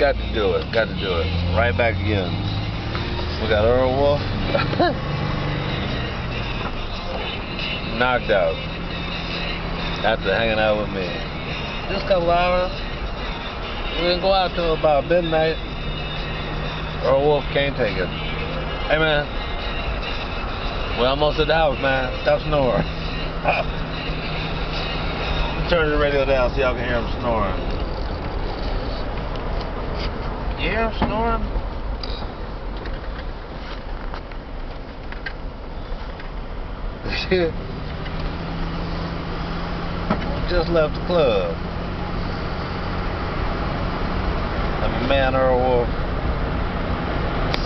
Got to do it. Got to do it. Right back again. We got Earl Wolf. Knocked out. After hanging out with me. Just a couple hours. We didn't go out till about midnight. Earl Wolf can't take it. Hey man. We're almost at the house, man. Stop snoring. Turn the radio down so y'all can hear him snoring. You hear him snoring? Just left the club. And my man Earl Wolf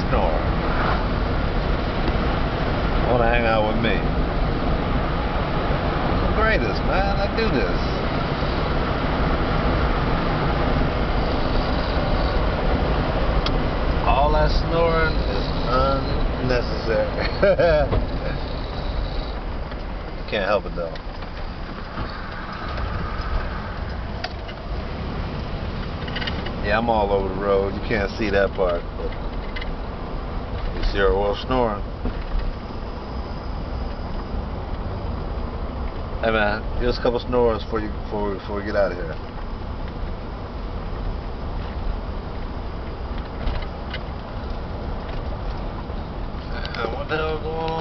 snoring. Want to hang out with me. I'm the greatest, man. I do this. All that snoring is unnecessary. Can't help it though. Yeah, I'm all over the road. You can't see that part, but you see Earl Wolf snoring. Hey man, give us a couple snores before we get out of here. What the hell going on?